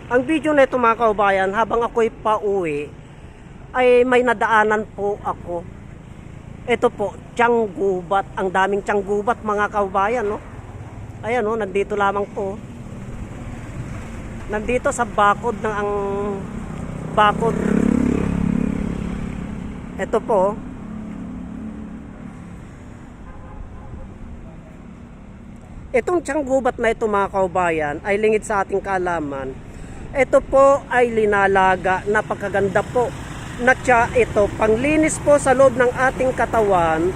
Ang video na ito mga kaubayan, habang ako'y pauwi, ay may nadaanan po ako. Ito po, tiyang gubat. Ang daming tiyang gubat mga kaubayan, no? Ayan, no? Nandito lamang po. Nandito sa bakod ng ang bakod. Ito po. Itong tiyang gubat na ito mga kaubayan ay lingid sa ating kaalaman. Ito po ay linalaga, napakaganda po na tiya ito. Panglinis po sa loob ng ating katawan.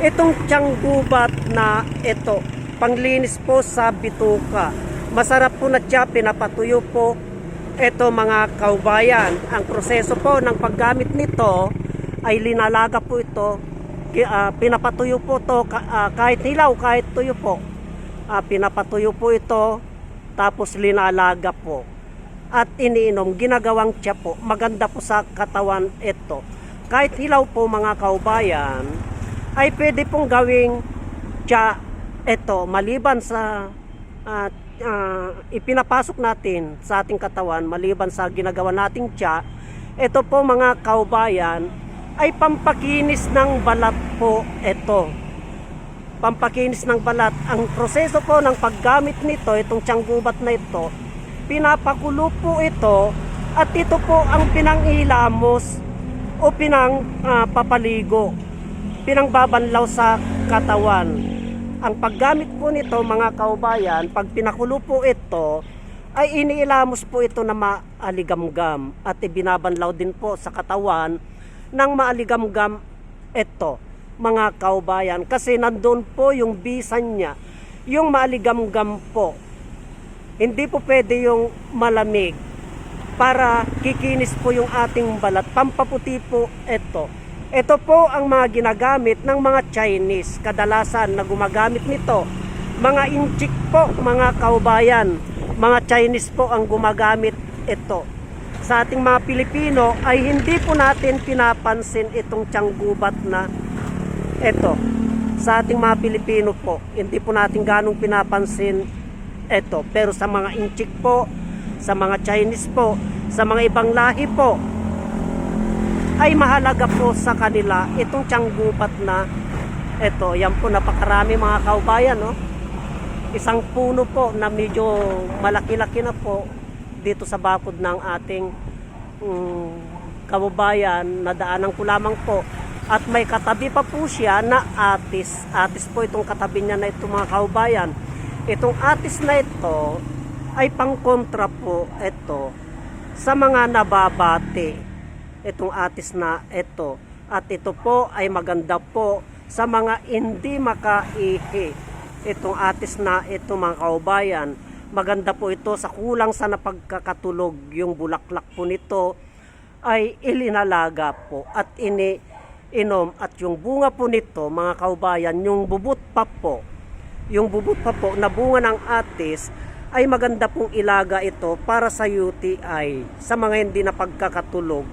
Itong tiyang gubat na ito, panglinis po sa bituka. Masarap po na tiya, pinapatuyo po ito mga kaubayan. Ang proseso po ng paggamit nito ay linalaga po ito. Pinapatuyo po ito kahit hilaw, kahit tuyo po. Pinapatuyo po ito, tapos linalaga po at iniinom, ginagawang tiya po. Maganda po sa katawan ito. Kahit hilaw po mga kaubayan, ay pwede pong gawing tiya ito, maliban sa ipinapasok natin sa ating katawan, maliban sa ginagawa nating tiya. Ito po mga kaubayan ay pampakinis ng balat po ito. Pampakinis ng balat. Ang proseso po ng paggamit nito, itong tiyang gubat na ito, pinapakulo po ito at ito po ang pinangilamos o papaligo, pinangbabanlaw sa katawan. Ang paggamit po nito mga kaubayan, pag pinakulo po ito, ay iniilamos po ito na maaligamgam at ibinabanlaw din po sa katawan ng maaligamgam ito mga kaubayan, kasi nandun po yung bisan niya, yung maaligamgam po. Hindi po pwede yung malamig para kikinis po yung ating balat. Pampaputi po ito. Ito po ang mga ginagamit ng mga Chinese, kadalasan na gumagamit nito. Mga inchik po mga kaubayan, mga Chinese po ang gumagamit ito. Sa ating mga Pilipino ay hindi po natin pinapansin itong tiyang gubat na ito. Sa ating mga Pilipino po, hindi po natin ganong pinapansin ito. Pero sa mga inchik po, sa mga Chinese po, sa mga ibang lahi po, ay mahalaga po sa kanila itong tiyang gubat na ito. Yan po, napakarami mga kaubayan, no? Isang puno po na medyo malaki-laki na po dito sa bakod ng ating kababayan. Nadaanan ko lamang po. At may katabi pa po siya na atis. Atis po itong katabi niya na ito mga kaubayan. Itong atis na ito ay pangkontra po ito sa mga nababati. Itong atis na ito. At ito po ay maganda po sa mga hindi makaihi. Itong atis na ito mga kaubayan, maganda po ito sa kulang sa napagkakatulog. Yung bulaklak po nito ay ilinalaga po at iniinom. At yung bunga po nito mga kaubayan, yung bubot pa po, yung bubot pa po na bunga ng atis, ay maganda pong ilaga ito para sa UTI, sa mga hindi napagkakatulog.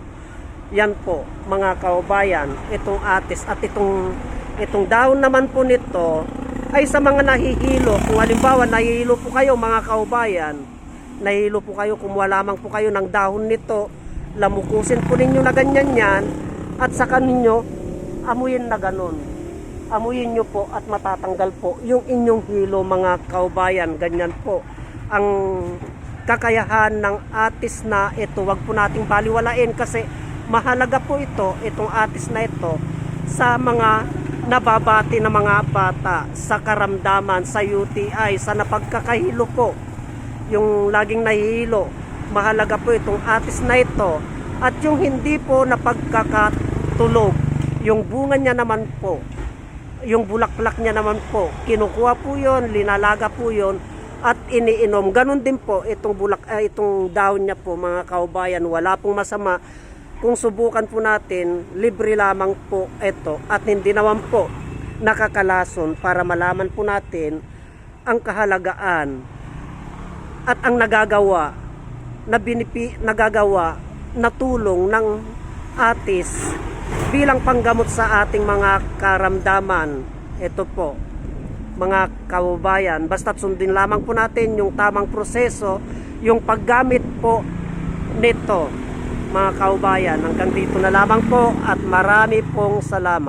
Yan po mga kaubayan, itong atis. At itong dahon naman po nito ay sa mga nahihilo. Kung halimbawa nahihilo po kayo mga kaubayan, nahihilo po kayo, kumuha lamang po kayo ng dahon nito, lamukusin po ninyo na ganyan yan, at saka ninyo amuyin na ganon. Amuyin nyo po at matatanggal po yung inyong hilo mga kaubayan. Ganyan po ang kakayahan ng atis na ito. Wag po nating baliwalain kasi mahalaga po ito, itong atis na ito, sa mga nababati na mga bata, sa karamdaman, sa UTI, sa napagkakahilo po, yung laging nahihilo. Mahalaga po itong atis na ito. At yung hindi po napagkakatulog, yung bunga niya naman po, yung bulaklak niya naman po, kinukuha po yon, linalaga po yon at iniinom. Ganon din po itong itong dahon niya po mga kaubayan. Wala pong masama kung subukan po natin. Libre lamang po ito at hindi naman po nakakalason, para malaman po natin ang kahalagaan at ang nagagawa na tulong ng atis bilang panggamot sa ating mga karamdaman. Ito po mga kababayan, basta't sundin lamang po natin yung tamang proseso yung paggamit po nito mga kaubayan. Hanggang dito na lamang po at marami pong salamat.